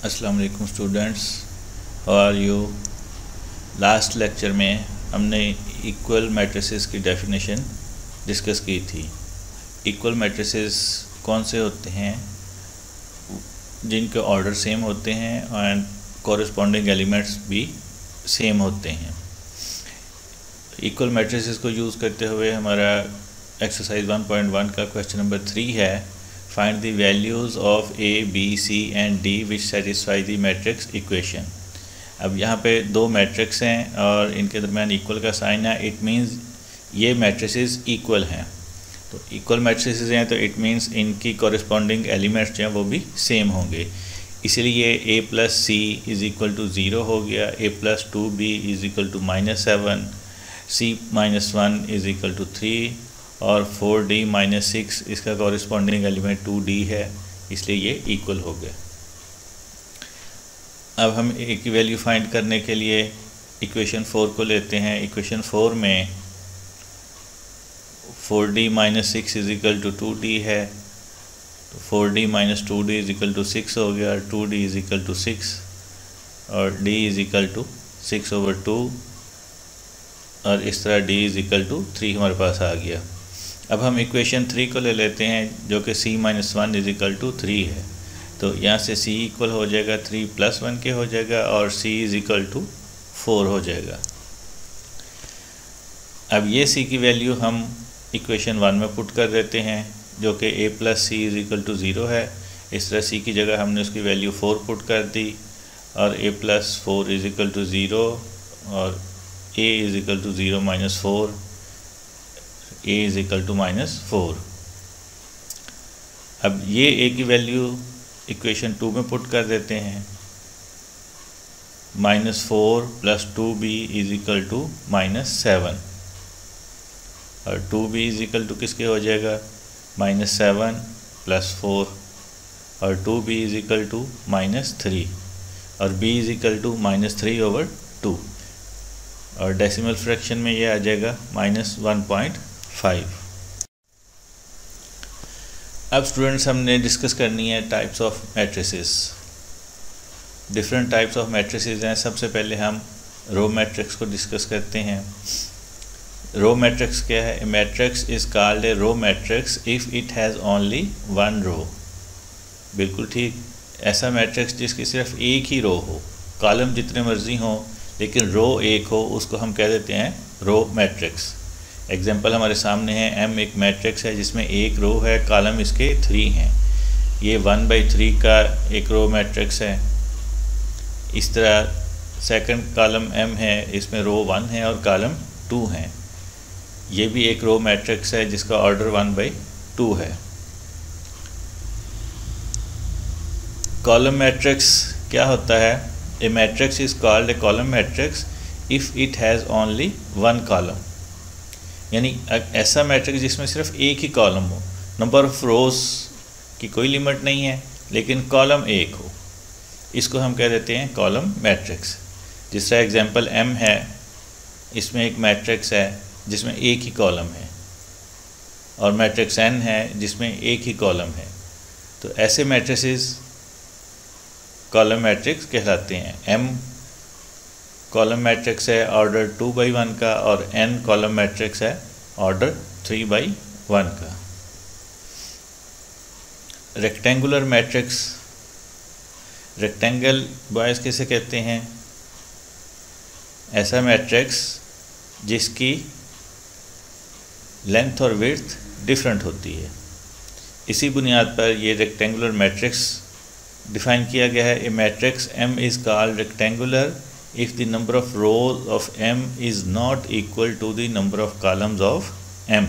अस्सलाम वालेकुम students, how are you. Last lecture में हमने इक्वल मैट्रिसेस की डेफिनेशन डिस्कस की थी। इक्वल मैट्रिसेस कौन से होते हैं? जिनके ऑर्डर सेम होते हैं एंड कॉरस्पॉन्डिंग एलिमेंट्स भी सेम होते हैं। इक्वल मैट्रिसेस को यूज़ करते हुए हमारा एक्सरसाइज 1.1 का क्वेश्चन नंबर 3 है, find the values of a b c and d which satisfy the matrix equation. अब यहाँ पे दो मैट्रिक्स हैं और इनके दरमियान इक्वल का साइन है। इट मीन्स ये मैट्रिसेस इक्वल हैं। तो इक्वल मैट्रिसेस हैं तो इट मीन्स इनकी कॉरस्पॉन्डिंग एलिमेंट्स जो हैं वो भी सेम होंगे। इसलिए a plus c is equal to 0 हो गया, a plus 2b is equal to -7, c minus 1 is equal to 3 और 4d माइनस 6 इसका कॉरस्पॉन्डिंग एलिमेंट 2d है, इसलिए ये इक्वल हो गए। अब हम a की वैल्यू फाइंड करने के लिए इक्वेशन 4 को लेते हैं। इक्वेशन 4 में 4d minus 6 is equal to 2d है, तो 4d minus 2d is equal to 6 हो गया, 2d इज़ इक्वल टू 6 और d इज़ इक्वल टू 6/2 और इस तरह d इज़ इक्वल टू 3 हमारे पास आ गया। अब हम इक्वेशन 3 को ले लेते हैं जो कि c minus 1 is equal to 3 है। तो यहाँ से c इक्वल हो जाएगा 3 प्लस 1 के हो जाएगा और c इज़ इक्वल टू 4 हो जाएगा। अब ये c की वैल्यू हम इक्वेशन 1 में पुट कर देते हैं जो कि a plus c is equal to 0 है। इस तरह c की जगह हमने उसकी वैल्यू 4 पुट कर दी और a plus 4 is equal to 0 और a is equal to 0 minus 4, a is equal to -4। अब ये a की वैल्यू इक्वेशन 2 में पुट कर देते हैं। -4 plus 2b is equal to -7 और 2b इज़ इक्वल टू किसके हो जाएगा -7 प्लस 4 और 2b इज़ इक्वल टू -3 और b इज़ इक्वल टू -3/2 और डेसिमल फ्रैक्शन में ये आ जाएगा -1.5। अब स्टूडेंट्स हमने डिस्कस करनी है types of matrices. Different types of matrices हैं। सबसे पहले हम रो मैट्रिक्स को डिस्कस करते हैं। रो मैट्रिक्स क्या है? A matrix is called a row matrix if it has only one row. बिल्कुल ठीक, ऐसा मैट्रिक्स जिसकी सिर्फ एक ही रो हो, कॉलम जितने मर्जी हों लेकिन रो एक हो, उसको हम कह देते हैं रो मैट्रिक्स। एग्जांपल हमारे सामने है, m एक मैट्रिक्स है जिसमें एक रो है, कॉलम इसके 3 हैं। ये 1/3 का एक रो मैट्रिक्स है। इस तरह सेकंड कॉलम m है, इसमें रो 1 है और कॉलम 2 हैं। ये भी एक रो मैट्रिक्स है जिसका ऑर्डर 1/2 है। कॉलम मैट्रिक्स क्या होता है? A matrix is called a column matrix if it has only one column. यानी ऐसा मैट्रिक्स जिसमें सिर्फ एक ही कॉलम हो, नंबर ऑफ रोज़ की कोई लिमिट नहीं है लेकिन कॉलम एक हो, इसको हम कह देते हैं कॉलम मैट्रिक्स। जिस तरह एग्जांपल m है, इसमें एक मैट्रिक्स है जिसमें एक ही कॉलम है और मैट्रिक्स n है जिसमें एक ही कॉलम है। तो ऐसे मैट्रिसेस कॉलम मैट्रिक्स कहलाते हैं। m कॉलम मैट्रिक्स है ऑर्डर 2/1 का और n कॉलम मैट्रिक्स है ऑर्डर 3/1 का। रेक्टेंगुलर मैट्रिक्स, रेक्टेंगल बॉयज़ किसे कहते हैं? ऐसा मैट्रिक्स जिसकी लेंथ और विड्थ डिफरेंट होती है। इसी बुनियाद पर ये रेक्टेंगुलर मैट्रिक्स डिफाइन किया गया है। A matrix m is called rectangular if the number of rows of m is not equal to the number of columns of m।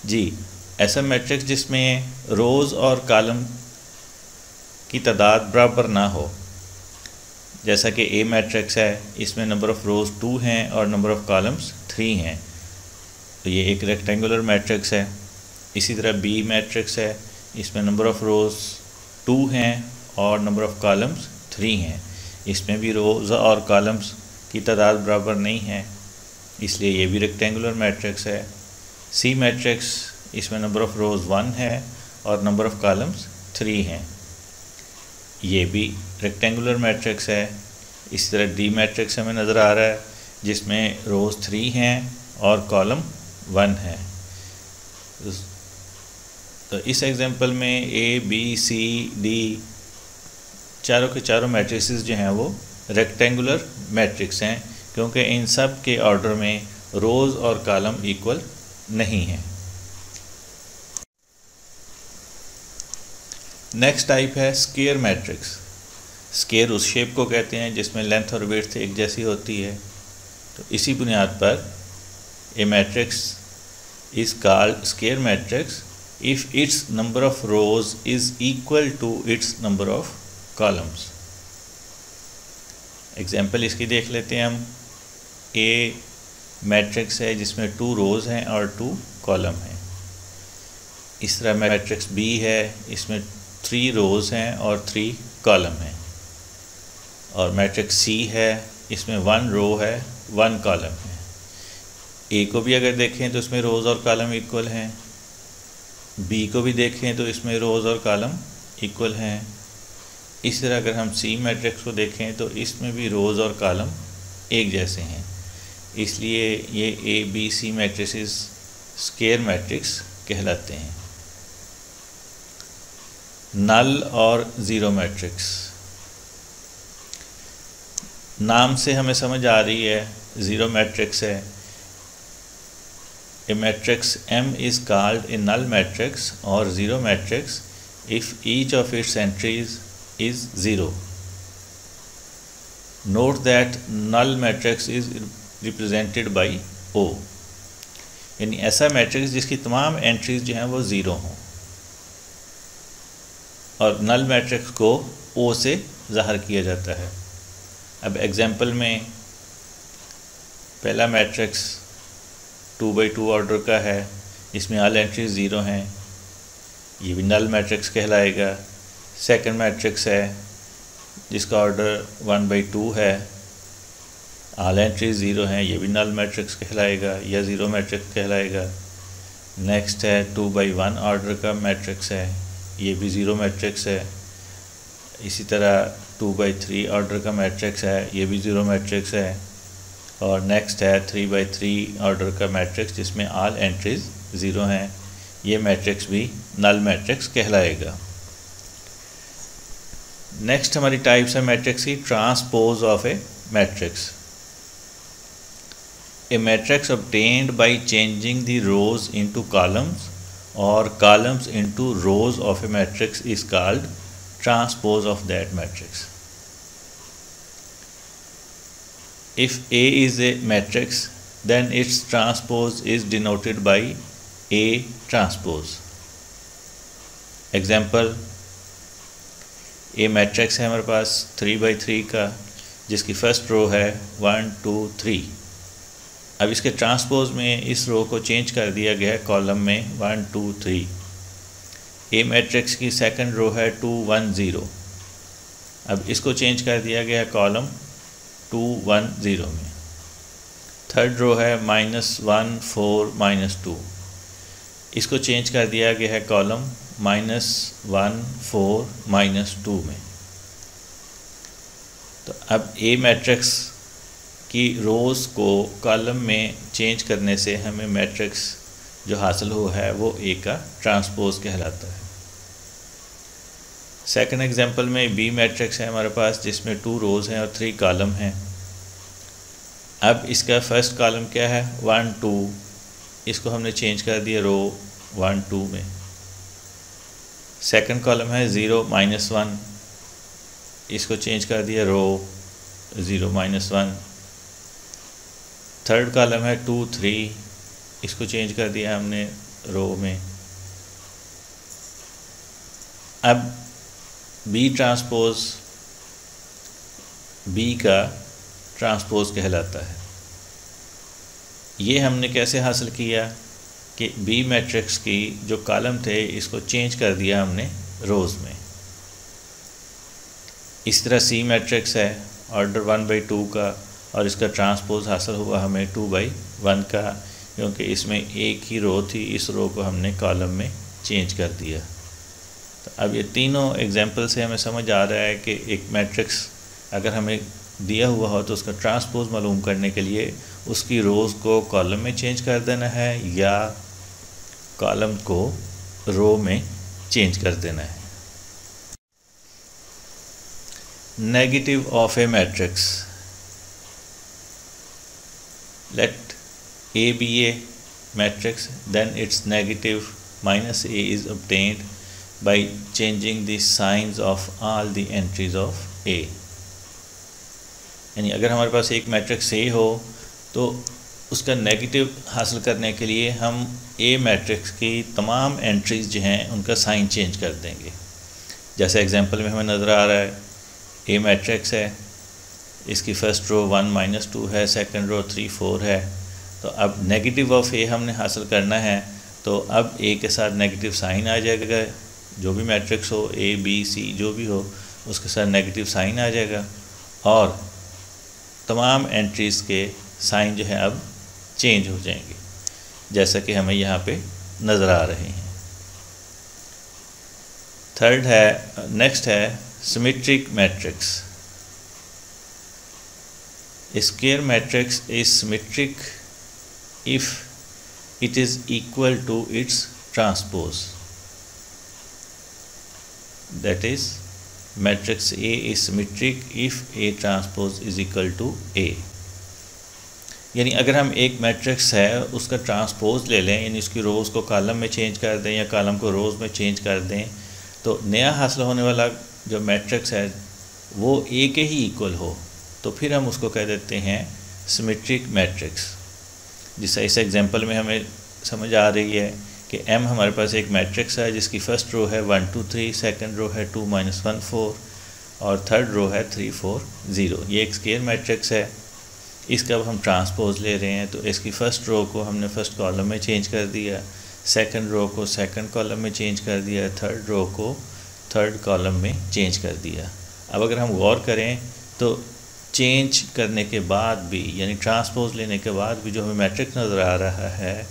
जी, ऐसा मैट्रिक्स जिसमें रोज़ और कॉलम की तादाद बराबर ना हो, जैसा कि a मैट्रिक्स है, इसमें नंबर ऑफ़ रोज़ 2 हैं और नंबर ऑफ़ कॉलम्स 3 हैं, तो ये एक रेक्टेंगुलर मैट्रिक्स है। इसी तरह b मैट्रिक्स है, इसमें नंबर ऑफ़ रोज़ 2 हैं और नंबर ऑफ़ कॉलम्स 3 हैं, इसमें भी रोज़ और कॉलम्स की तादाद बराबर नहीं है, इसलिए ये भी रेक्टेंगुलर मैट्रिक्स है। सी मैट्रिक्स, इसमें नंबर ऑफ़ रोज़ 1 है और नंबर ऑफ़ कॉलम्स 3 हैं, ये भी रेक्टेंगुलर मैट्रिक्स है। इस तरह डी मैट्रिक्स हमें नज़र आ रहा है जिसमें रोज़ 3 हैं और कॉलम 1 है। तो इस एग्जांपल में ए बी सी डी चारों के चारों मैट्रिसेस जो हैं वो रेक्टेंगुलर मैट्रिक्स हैं, क्योंकि इन सब के ऑर्डर में रोज़ और कॉलम इक्वल नहीं हैं। नेक्स्ट टाइप है स्क्वायर मैट्रिक्स। स्क्वायर उस शेप को कहते हैं जिसमें लेंथ और विड्थ एक जैसी होती है। तो इसी बुनियाद पर a matrix is called square matrix if its number of rows is equal to its number of columns। Example इसकी देख लेते हैं हम। ए मैट्रिक्स है जिसमें 2 रोज़ हैं और 2 कॉलम हैं। इस तरह मैट्रिक्स बी है, इसमें 3 रोज़ हैं और 3 कॉलम हैं। और मैट्रिक्स सी है, इसमें 1 रो है 1 कॉलम है। ए को भी अगर देखें तो इसमें रोज़ और कॉलम इक्वल हैं। बी को भी देखें तो इसमें रोज़ और कॉलम इक्वल हैं। इस तरह अगर हम सी मैट्रिक्स को देखें तो इसमें भी रोज़ और कॉलम एक जैसे हैं। इसलिए ये a b c matrices square matrix कहलाते हैं। नल और ज़ीरो मैट्रिक्स, नाम से हमें समझ आ रही है ज़ीरो मैट्रिक्स है। A matrix M is called a null matrix or zero matrix if each of its entries is 0. Note that null matrix is represented by O, यानी ऐसा मैट्रिक्स जिसकी तमाम एंट्रीज जो हैं वो ज़ीरो हों, और नल मैट्रिक्स को O से ज़ाहिर किया जाता है। अब एग्जाम्पल में पहला मैट्रिक्स 2×2 ऑर्डर का है, इसमें ऑल एंट्रीज 0 हैं, ये भी नल मैट्रिक्स कहलाएगा। सेकंड मैट्रिक्स है जिसका ऑर्डर 1/2 है, ऑल एंट्रीज 0 हैं, ये भी नल मैट्रिक्स कहलाएगा या ज़ीरो मैट्रिक्स कहलाएगा। नेक्स्ट है 2/1 ऑर्डर का मैट्रिक्स है, ये भी ज़ीरो मैट्रिक्स है। इसी तरह 2/3 ऑर्डर का मैट्रिक्स है, ये भी ज़ीरो मैट्रिक्स है। और नेक्स्ट है 3/3 ऑर्डर का मैट्रिक्स जिसमें ऑल एंट्रीज 0 हैं, ये मैट्रिक्स भी नल मैट्रिक्स कहलाएगा। नेक्स्ट हमारी टाइप्स है मैट्रिक्स की। Transpose of a matrix, A matrix obtained by changing the rows into columns or columns into rows of a matrix is called transpose of that matrix. If A is a matrix, then its transpose is denoted by A transpose. Example, A matrix है हमारे पास 3×3 का, जिसकी first row है 1 2 3। अब इसके transpose में इस रो को चेंज कर दिया गया है कॉलम में 1 2 3। A मैट्रिक्स की सेकंड रो है 2 1 0। अब इसको चेंज कर दिया गया है कॉलम 2 1 0 में। थर्ड रो है -1 4 -2, इसको चेंज कर दिया गया है कॉलम -1 4 -2 में। तो अब ए मैट्रिक्स की रोज़ को कॉलम में चेंज करने से हमें मैट्रिक्स जो हासिल हुआ है वो ए का ट्रांसपोज कहलाता है। सेकंड एग्जांपल में बी मैट्रिक्स है हमारे पास जिसमें 2 रोज़ हैं और 3 कॉलम हैं। अब इसका फर्स्ट कॉलम क्या है 1 2, इसको हमने चेंज कर दिया रो 1 2 में। सेकंड कॉलम है 0 -1, इसको चेंज कर दिया रो 0 -1। थर्ड कॉलम है 2 3, इसको चेंज कर दिया हमने रो में। अब बी ट्रांसपोज बी का ट्रांसपोज कहलाता है। ये हमने कैसे हासिल किया कि बी मैट्रिक्स की जो कॉलम थे इसको चेंज कर दिया हमने रोज़ में। इस तरह सी मैट्रिक्स है ऑर्डर 1/2 का, और इसका ट्रांसपोज हासिल हुआ हमें 2/1 का, क्योंकि इसमें एक ही रो थी, इस रो को हमने कॉलम में चेंज कर दिया। तो अब ये तीनों एग्जांपल से हमें समझ आ रहा है कि एक मैट्रिक्स अगर हमें दिया हुआ हो तो उसका ट्रांसपोज मालूम करने के लिए उसकी रोज़ को कॉलम में चेंज कर देना है या कॉलम को रो में चेंज कर देना है। Negative of a matrix, let A be a matrix, then its negative minus A is obtained by changing the signs of all the entries of A। यानी अगर हमारे पास एक मैट्रिक्स A हो तो उसका नेगेटिव हासिल करने के लिए हम A मैट्रिक्स की तमाम एंट्रीज़ जो हैं उनका साइन चेंज कर देंगे। जैसे एग्जांपल में हमें नज़र आ रहा है A मैट्रिक्स है, इसकी फ़र्स्ट रो 1 - 2 है, सेकंड रो 3 4 है। तो अब नेगेटिव ऑफ A हमने हासिल करना है तो अब A के साथ नेगेटिव साइन आ जाएगा, जो भी मैट्रिक्स हो A B C जो भी हो उसके साथ नेगेटिव साइन आ जाएगा और तमाम एंट्रीज़ के साइन जो है अब चेंज हो जाएंगे, जैसा कि हमें यहाँ पे नज़र आ रहे हैं। थर्ड है, नेक्स्ट है symmetric matrix. Square matrix is symmetric if it is equal to its transpose, that is matrix A is symmetric if A transpose is equal to A। यानी अगर हम एक मैट्रिक्स है उसका ट्रांसपोज ले लें, यानी उसकी रोज़ को कॉलम में चेंज कर दें या कॉलम को रोज़ में चेंज कर दें, तो नया हासिल होने वाला जो मैट्रिक्स है वो A के ही इक्वल हो तो फिर हम उसको कह देते हैं सिमेट्रिक मैट्रिक्स। जिससे इस एग्जांपल में हमें समझ आ रही है कि M हमारे पास एक मैट्रिक्स है जिसकी फ़र्स्ट रो है 1 2 3, सेकंड रो है 2 - 1 4 और थर्ड रो है 3 4 0। ये एक स्क्वायर मैट्रिक्स है। इसका अब हम ट्रांसपोज ले रहे हैं तो इसकी फ़र्स्ट रो को हमने फ़र्स्ट कॉलम में चेंज कर दिया, सेकंड रो को सेकंड कॉलम में चेंज कर दिया, थर्ड रो को थर्ड कॉलम में चेंज कर दिया। अब अगर हम गौर करें तो चेंज करने के बाद भी, यानी ट्रांसपोज लेने के बाद भी जो हमें मैट्रिक्स नज़र आ रहा है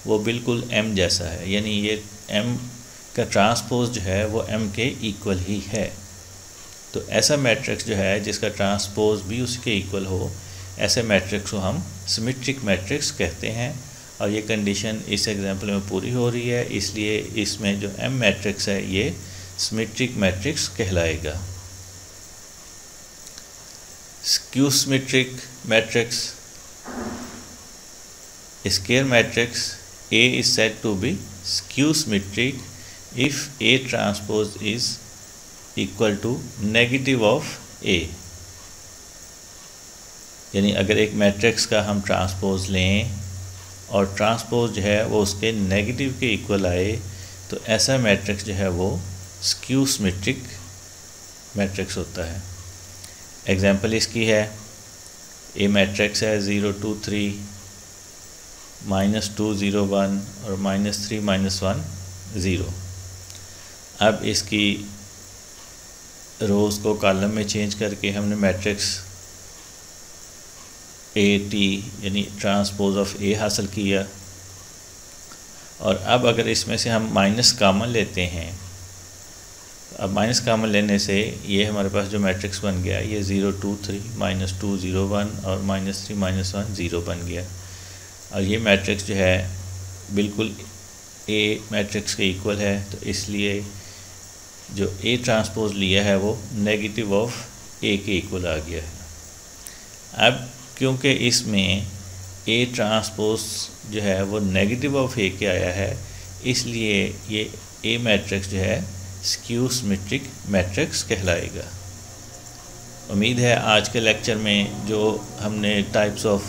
वो बिल्कुल M जैसा है, यानी ये M का ट्रांसपोज जो है वो M के इक्वल ही है। तो ऐसा मैट्रिक्स जो है जिसका ट्रांसपोज भी उसके इक्वल हो, ऐसे मैट्रिक्स को हम सिमेट्रिक मैट्रिक्स कहते हैं। और ये कंडीशन इस एग्जांपल में पूरी हो रही है, इसलिए इसमें जो M मैट्रिक्स है ये सिमेट्रिक मैट्रिक्स कहलाएगा। Skew symmetric matrix, square matrix A is said to be skew symmetric if A transpose is equal to negative of A। यानी अगर एक मैट्रिक्स का हम ट्रांसपोज लें और ट्रांसपोज जो है वो उसके नेगेटिव के इक्वल आए तो ऐसा मैट्रिक्स जो है वो स्क्यू सिमेट्रिक मैट्रिक्स होता है। एग्जाम्पल इसकी है, ए मैट्रिक्स है 0 2 3 -2 0 1 और -3 -1 0। अब इसकी रोज़ को कॉलम में चेंज करके हमने मैट्रिक्स AT यानी ट्रांसपोज ऑफ A हासिल किया। और अब अगर इसमें से हम माइनस कॉमन लेते हैं, अब माइनस कॉमन लेने से ये हमारे पास जो मैट्रिक्स बन गया ये 0 2 3 -2 0 1 और -3 -1 0 बन गया। और ये मैट्रिक्स जो है बिल्कुल A मैट्रिक्स के इक्वल है, तो इसलिए जो A ट्रांसपोज लिया है वो नेगेटिव ऑफ A के इक्वल आ गया है। अब क्योंकि इसमें A ट्रांसपोज जो है वो नेगेटिव ऑफ A के आया है, इसलिए ये A मैट्रिक्स जो है स्क्यू सिमेट्रिक मैट्रिक्स कहलाएगा। उम्मीद है आज के लेक्चर में जो हमने टाइप्स ऑफ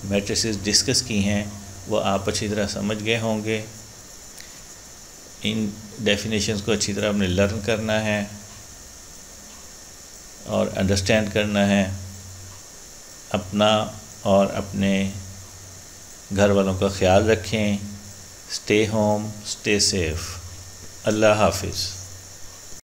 मैट्रिसेस डिस्कस की हैं वो आप अच्छी तरह समझ गए होंगे। इन डेफिनेशंस को अच्छी तरह हमने लर्न करना है और अंडरस्टैंड करना है। अपना और अपने घर वालों का ख्याल रखें। Stay home, stay safe. अल्लाह हाफिज़।